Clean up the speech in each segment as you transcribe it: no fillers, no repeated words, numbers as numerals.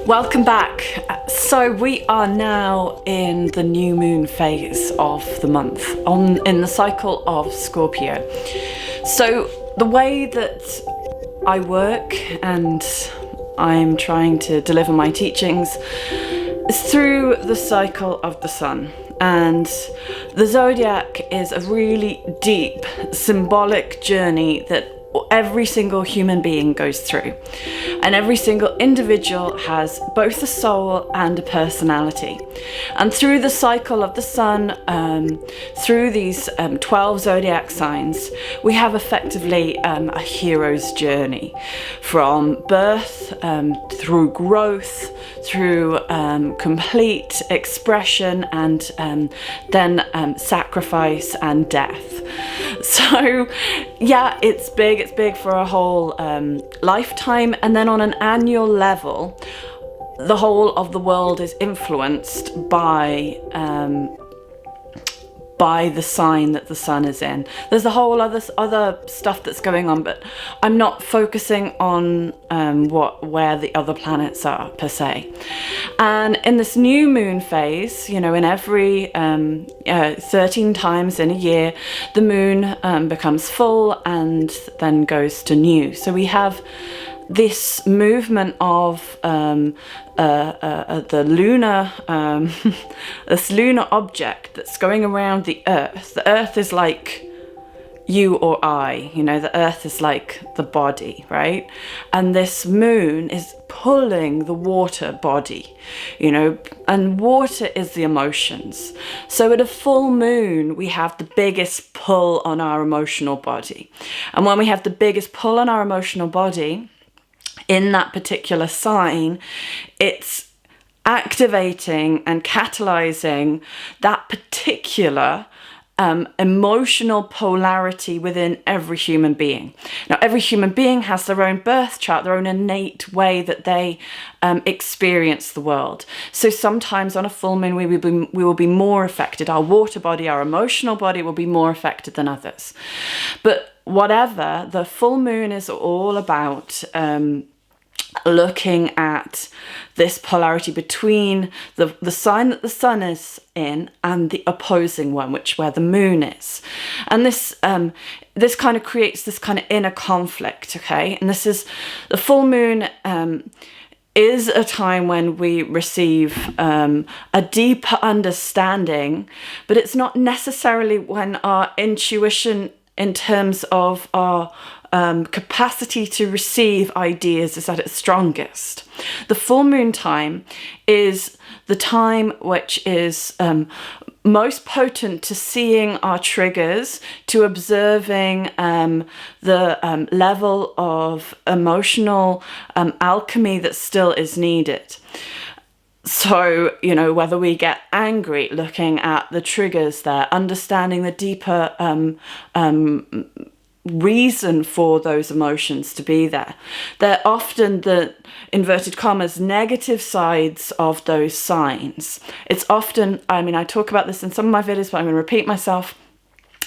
Welcome back. So we are now in the new moon phase of the month, in the cycle of Scorpio. So the way that I work and I'm trying to deliver my teachings is through the cycle of the sun. And the zodiac is a really deep, symbolic journey that every single human being goes through. And every single individual has both a soul and a personality. And through the cycle of the sun, through these 12 zodiac signs, we have effectively a hero's journey from birth, through growth, through complete expression, and then sacrifice and death. So yeah, it's big for a whole lifetime. And then on an annual level, the whole of the world is influenced by the sign that the sun is in. There's a whole other stuff that's going on, but I'm not focusing on where the other planets are per se. And in this new moon phase, in every 13 times in a year, the moon becomes full and then goes to new. So we have this movement of the lunar, this lunar object that's going around the Earth. The Earth is like you or I, the Earth is like the body, right? And this moon is pulling the water body, and water is the emotions. So at a full moon, we have the biggest pull on our emotional body. And when we have the biggest pull on our emotional body, in that particular sign, it's activating and catalyzing that particular emotional polarity within every human being. Now, every human being has their own birth chart, their own innate way that they experience the world. So sometimes on a full moon, we will be more affected. Our water body, our emotional body will be more affected than others. But whatever, the full moon is all about looking at this polarity between the sign that the sun is in and the opposing one, where the moon is. And this kind of creates this kind of inner conflict, okay? And this is the full moon is a time when we receive a deeper understanding, but it's not necessarily when our intuition in terms of our capacity to receive ideas is at its strongest. The full moon time is the time which is most potent to seeing our triggers, to observing the level of emotional alchemy that still is needed. So, whether we get angry, looking at the triggers there, understanding the deeper reason for those emotions to be there. They're often the, inverted commas, negative sides of those signs. It's often, I talk about this in some of my videos, but I'm going to repeat myself.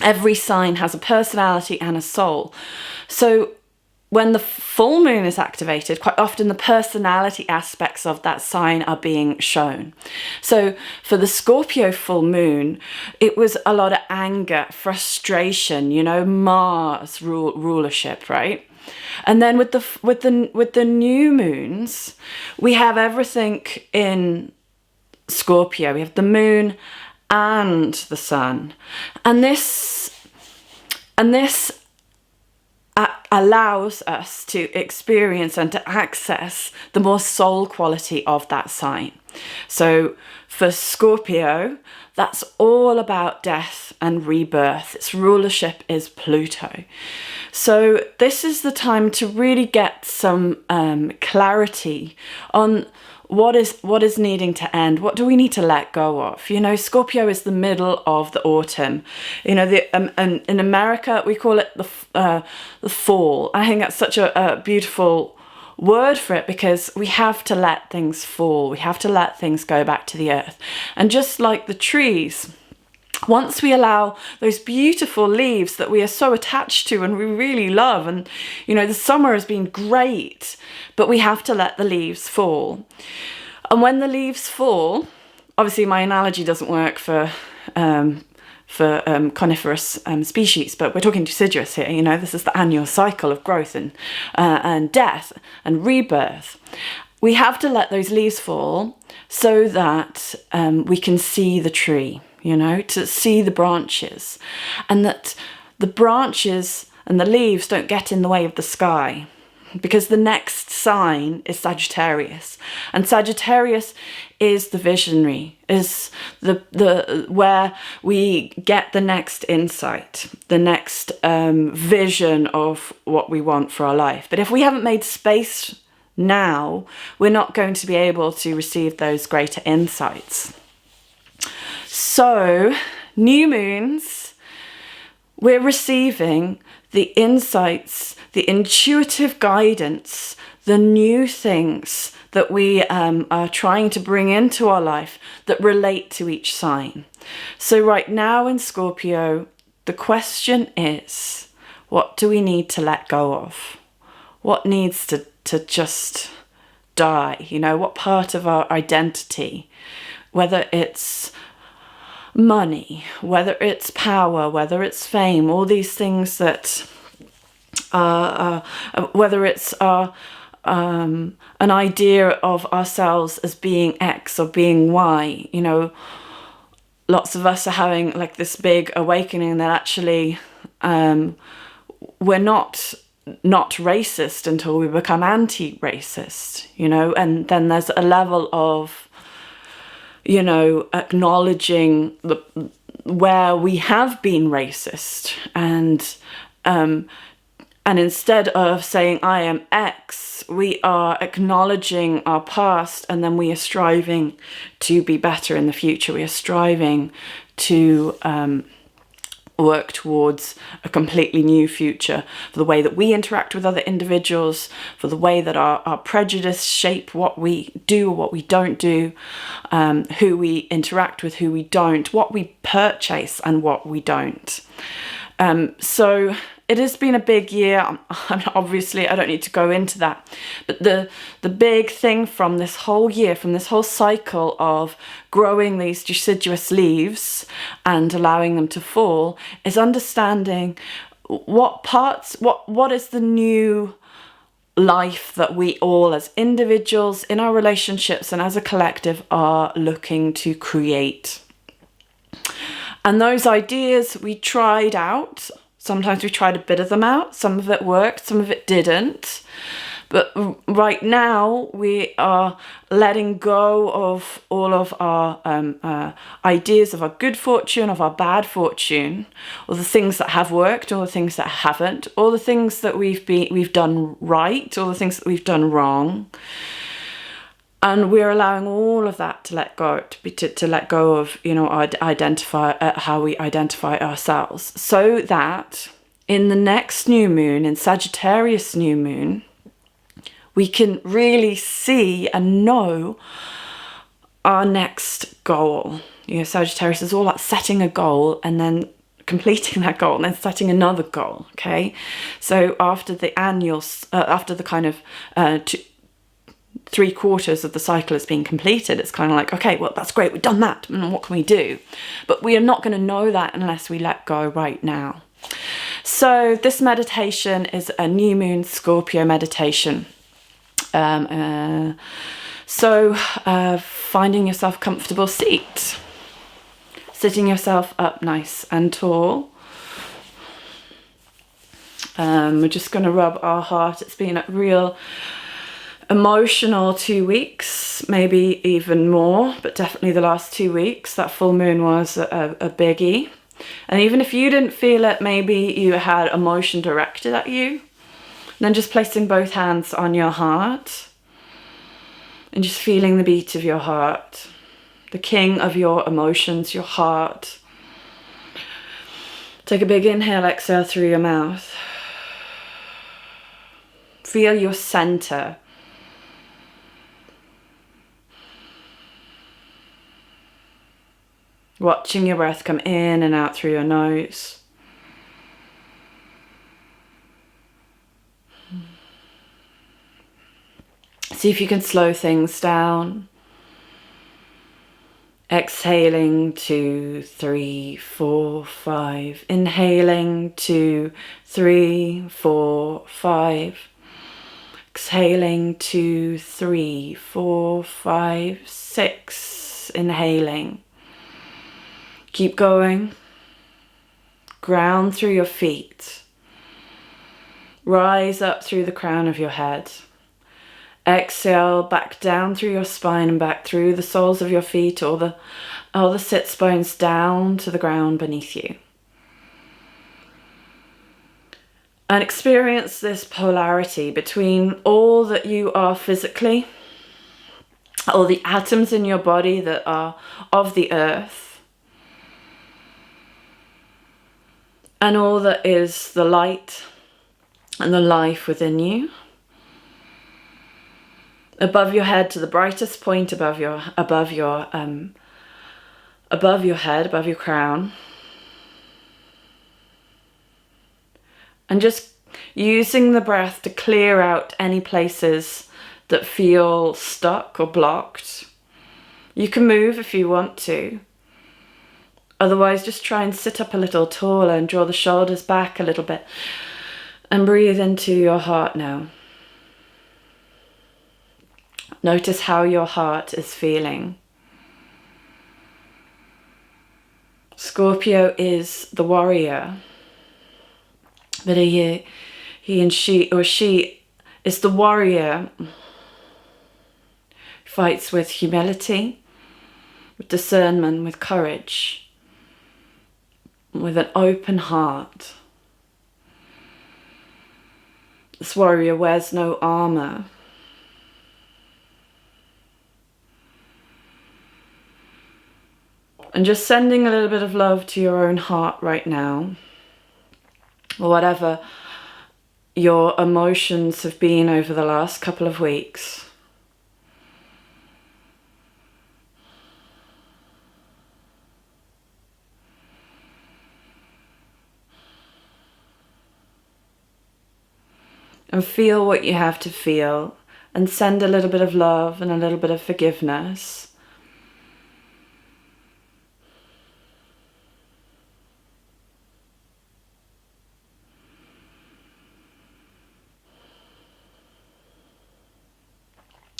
Every sign has a personality and a soul. So when the full moon is activated, quite often the personality aspects of that sign are being shown. So for the Scorpio full moon, it was a lot of anger, frustration, Mars rulership, right? And then with the new moons, we have everything in Scorpio. We have the moon and the sun, and this allows us to experience and to access the more soul quality of that sign. So for Scorpio, that's all about death and rebirth. Its rulership is Pluto. So this is the time to really get some clarity on what is needing to end. What do we need to let go of? Scorpio is the middle of the autumn. And in America we call it the fall. I think that's such a beautiful word for it, because we have to let things fall. We have to let things go back to the earth. And just like the trees, Once we allow those beautiful leaves that we are so attached to and we really love, and you know, the summer has been great, but we have to let the leaves fall. And when the leaves fall, obviously my analogy doesn't work for coniferous species, but we're talking deciduous here. You know, this is the annual cycle of growth and death and rebirth. We have to let those leaves fall so that we can see the tree, you know, to see the branches, and that the branches and the leaves don't get in the way of the sky. Because the next sign is Sagittarius, and Sagittarius is the visionary, is the where we get the next insight, the next vision of what we want for our life. But if we haven't made space now, we're not going to be able to receive those greater insights. So, new moons, we're receiving the insights, the intuitive guidance, the new things that we are trying to bring into our life that relate to each sign. So right now in Scorpio, the question is, what do we need to let go of? What needs to just die? You know, what part of our identity, whether it's money, whether it's power, whether it's fame, all these things that whether it's an idea of ourselves as being X or being Y. You know, lots of us are having like this big awakening that actually we're not racist until we become anti-racist, you know, and then there's a level of, you know, acknowledging where we have been racist, and instead of saying I am X, we are acknowledging our past, and then we are striving to be better in the future. We are striving to work towards a completely new future for the way that we interact with other individuals, for the way that our prejudice shape what we do or what we don't do, who we interact with, who we don't, what we purchase and what we don't. So it has been a big year. Obviously, I don't need to go into that. But the big thing from this whole year, from this whole cycle of growing these deciduous leaves and allowing them to fall, is understanding what is the new life that we all as individuals in our relationships and as a collective are looking to create. And those ideas we tried out. Sometimes we tried a bit of them out. Some of it worked, some of it didn't. But right now we are letting go of all of our ideas of our good fortune, of our bad fortune, all the things that have worked, all the things that haven't, all the things that we've done right, all the things that we've done wrong. And we're allowing all of that to let go, to let go of, you know, how we identify ourselves, so that in the next new moon, in Sagittarius new moon, we can really see and know our next goal. You know, Sagittarius is all about setting a goal and then completing that goal and then setting another goal. Okay, so after the kind of 3/4 of the cycle has been completed, it's kind of like, okay, well, that's great, we've done that, and what can we do? But we are not going to know that unless we let go right now. So this meditation is a new moon Scorpio meditation. Finding yourself a comfortable seat, sitting yourself up nice and tall. We're just going to rub our heart. It's been a real emotional 2 weeks, maybe even more, but definitely the last 2 weeks. That full moon was a biggie. And even if you didn't feel it, maybe you had emotion directed at you. And then just placing both hands on your heart and just feeling the beat of your heart, the king of your emotions, your heart. Take a big inhale, exhale through your mouth. Feel your center. Watching your breath come in and out through your nose. See if you can slow things down. Exhaling 2, 3, 4, 5. Inhaling 2, 3, 4, 5. Exhaling 2, 3, 4, 5, 6. Inhaling. Keep going. Ground through your feet. Rise up through the crown of your head. Exhale back down through your spine and back through the soles of your feet, all the sits bones down to the ground beneath you. And experience this polarity between all that you are physically, all the atoms in your body that are of the earth, and all that is the light and the life within you. Above your head, to the brightest point above your head, above your crown. And just using the breath to clear out any places that feel stuck or blocked. You can move if you want to. Otherwise, just try and sit up a little taller and draw the shoulders back a little bit. And breathe into your heart now. Notice how your heart is feeling. Scorpio is the warrior, but he and she, or she is the warrior, fights with humility, with discernment, with courage, with an open heart. This warrior wears no armor. And just sending a little bit of love to your own heart right now, or whatever your emotions have been over the last couple of weeks. And feel what you have to feel, and send a little bit of love and a little bit of forgiveness.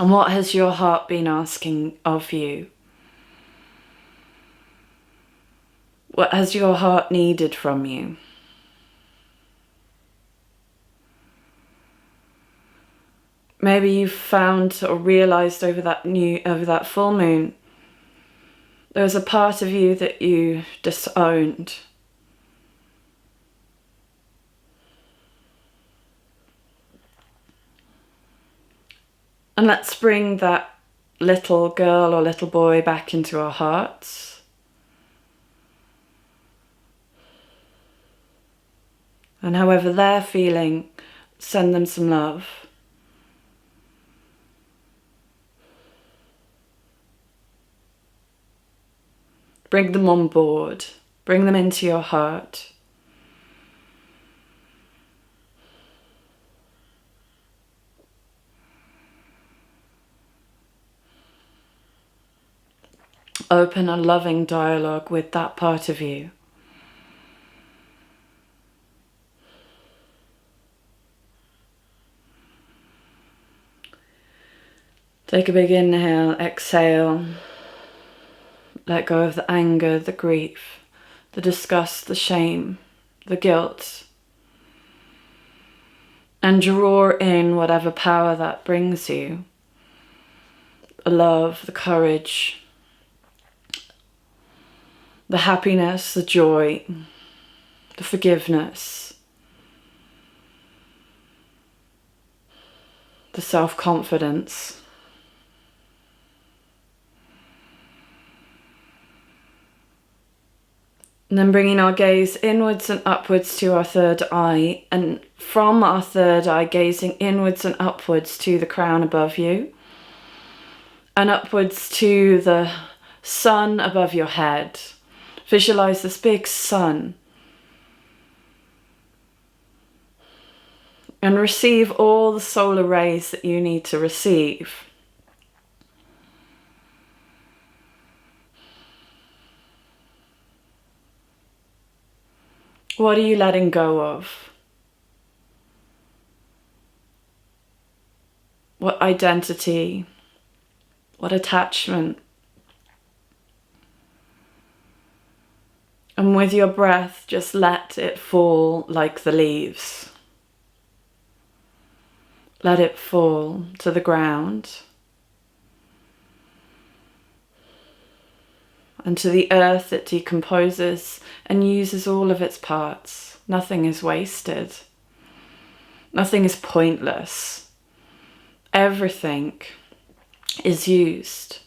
And what has your heart been asking of you? What has your heart needed from you? Maybe you've found or realized over that full moon, there was a part of you that you disowned. And let's bring that little girl or little boy back into our hearts. And however they're feeling, send them some love. Bring them on board. Bring them into your heart. Open a loving dialogue with that part of you. Take a big inhale, exhale. Let go of the anger, the grief, the disgust, the shame, the guilt. And draw in whatever power that brings you. The love, the courage, the happiness, the joy, the forgiveness, the self-confidence. And then bringing our gaze inwards and upwards to our third eye, and from our third eye gazing inwards and upwards to the crown above you, and upwards to the sun above your head, Visualize this big sun. And receive all the solar rays that you need to receive. What are you letting go of? What identity? What attachment? And with your breath, just let it fall like the leaves. Let it fall to the ground and to the earth that decomposes and uses all of its parts. Nothing is wasted. Nothing is pointless. Everything is used.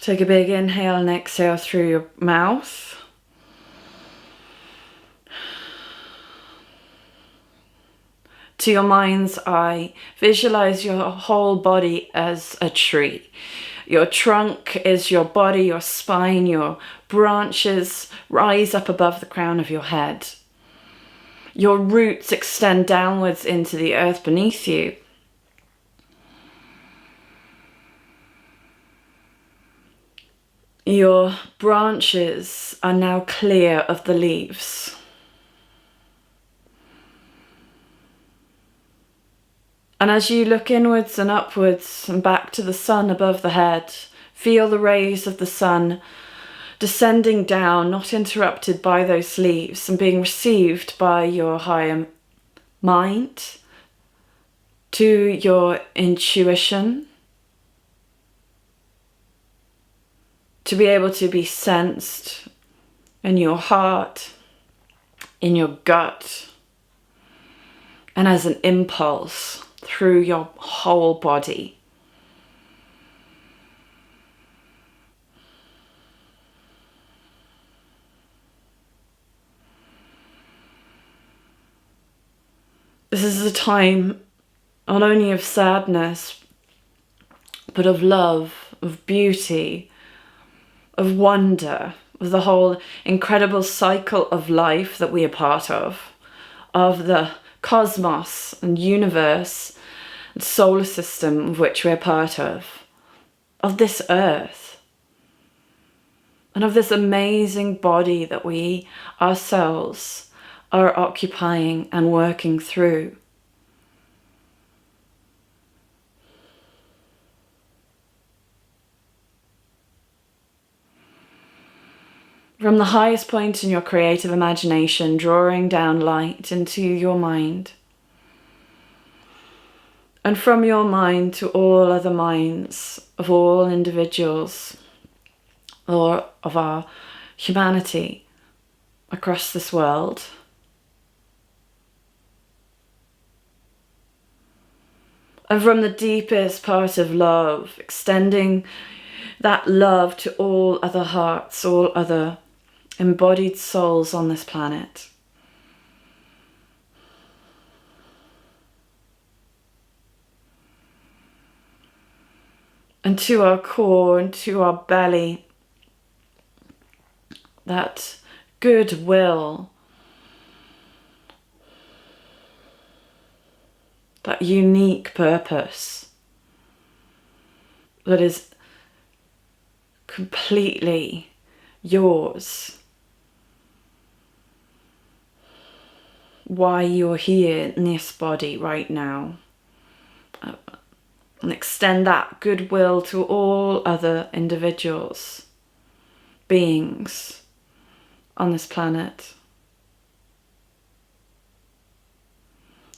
Take a big inhale and exhale through your mouth. To your mind's eye, visualize your whole body as a tree. Your trunk is your body, your spine, your branches rise up above the crown of your head. Your roots extend downwards into the earth beneath you. Your branches are now clear of the leaves. And as you look inwards and upwards and back to the sun above the head, feel the rays of the sun descending down, not interrupted by those leaves, and being received by your higher mind, to your intuition, to be able to be sensed in your heart, in your gut, and as an impulse through your whole body. This is a time not only of sadness, but of love, of beauty, of wonder, of the whole incredible cycle of life that we are part of the cosmos and universe and solar system of which we're part of this earth, and of this amazing body that we ourselves are occupying and working through. From the highest point in your creative imagination, drawing down light into your mind. And from your mind to all other minds of all individuals or of our humanity across this world. And from the deepest part of love, extending that love to all other hearts, all other embodied souls on this planet. And to our core and to our belly, that goodwill, that unique purpose that is completely yours. Why you're here in this body right now. And extend that goodwill to all other individuals, beings on this planet.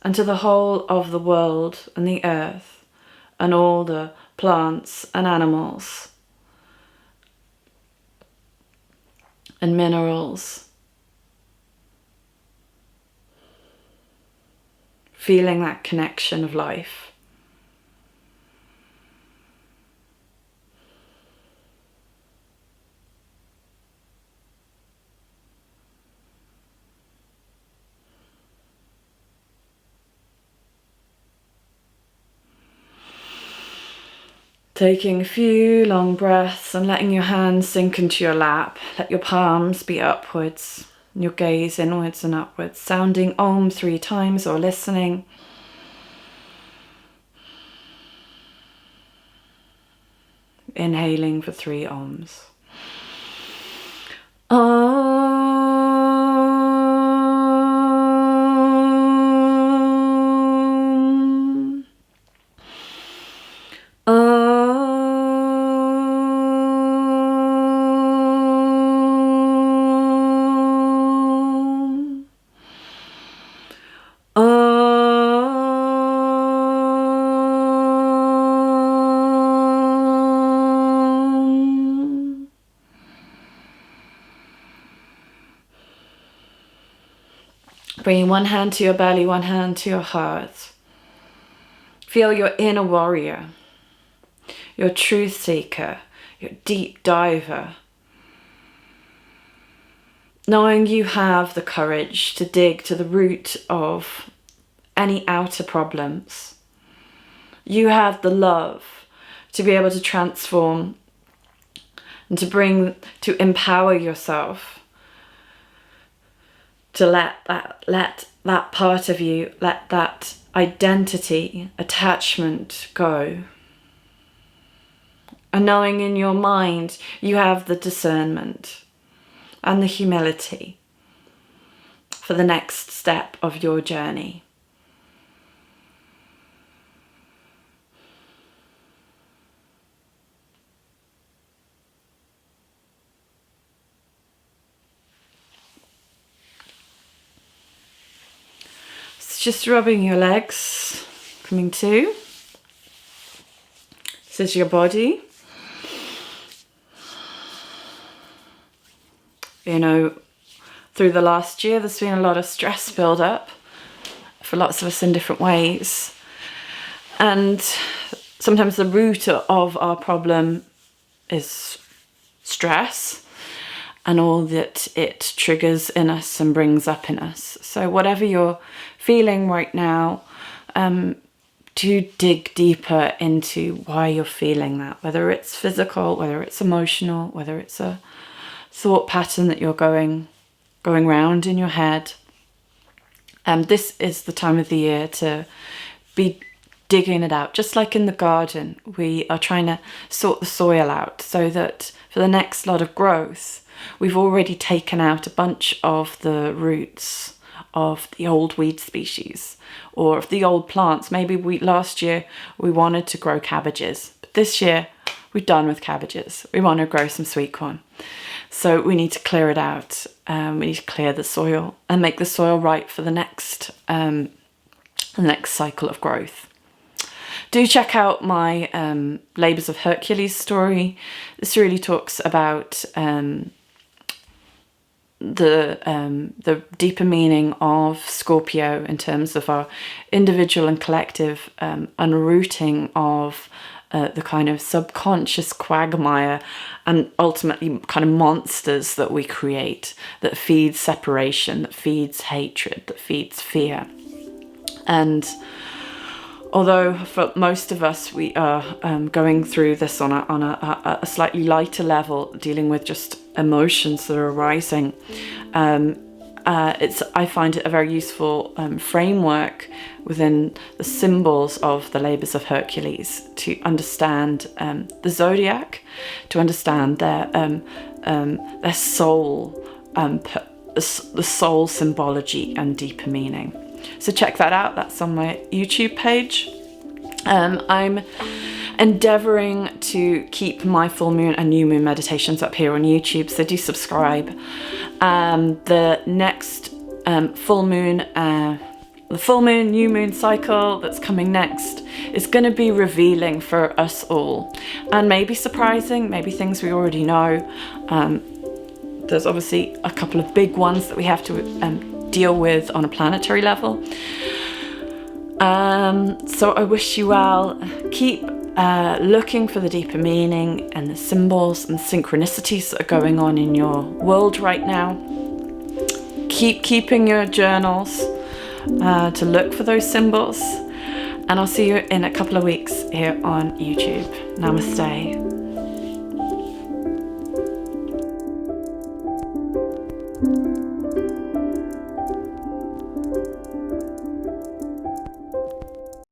And to the whole of the world and the earth and all the plants and animals and minerals. Feeling that connection of life. Taking a few long breaths and letting your hands sink into your lap. Let your palms be upwards, your gaze inwards and upwards, sounding Om 3 times or listening. Inhaling for 3 Oms. Bringing one hand to your belly, one hand to your heart. Feel your inner warrior, your truth seeker, your deep diver. Knowing you have the courage to dig to the root of any outer problems. You have the love to be able to transform and to empower yourself. To let that part of you, let that identity, attachment go. And knowing in your mind you have the discernment and the humility for the next step of your journey. Just rubbing your legs, coming to. This is your body. You know, through the last year, there's been a lot of stress build up for lots of us in different ways. And sometimes the root of our problem is stress and all that it triggers in us and brings up in us. So whatever you're feeling right now, do dig deeper into why you're feeling that, whether it's physical, whether it's emotional, whether it's a thought pattern that you're going round in your head. This is the time of the year to be digging it out. Just like in the garden, we are trying to sort the soil out so that for the next lot of growth, we've already taken out a bunch of the roots of the old weed species or of the old plants. Maybe last year we wanted to grow cabbages, but this year we're done with cabbages. We want to grow some sweet corn. So we need to clear it out. We need to clear the soil and make the soil right for the next cycle of growth. Do check out my Labours of Hercules story. This really talks about the deeper meaning of Scorpio in terms of our individual and collective unrooting of the kind of subconscious quagmire and ultimately kind of monsters that we create that feeds separation, that feeds hatred, that feeds fear. And although for most of us we are going through this on a slightly lighter level, dealing with just emotions that are arising, I find it a very useful framework within the symbols of the Labours of Hercules to understand the zodiac, to understand their soul, the soul symbology and deeper meaning. So check that out. That's on my YouTube page. I'm endeavouring to keep my full moon and new moon meditations up here on YouTube, so do subscribe. The next full moon, the full moon, new moon cycle that's coming next is going to be revealing for us all, and maybe surprising, maybe things we already know. There's obviously a couple of big ones that we have to deal with on a planetary level. So I wish you well. Keep looking for the deeper meaning and the symbols and synchronicities that are going on in your world right now. Keep keeping your journals to look for those symbols. And I'll see you in a couple of weeks here on YouTube. Namaste.